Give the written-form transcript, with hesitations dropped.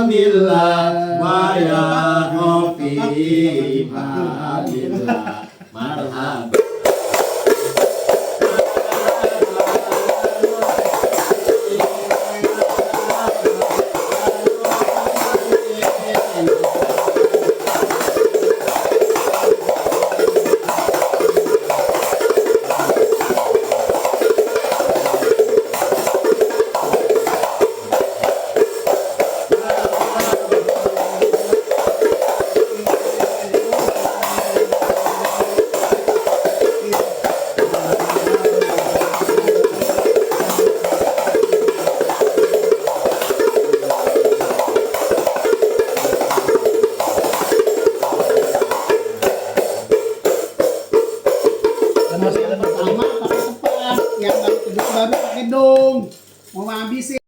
Bismillah wa ya Rabbi Alhamdulillah marhaba. Pertama pakai tepat, yang kedua baru pakai dong. Mau ngabisin.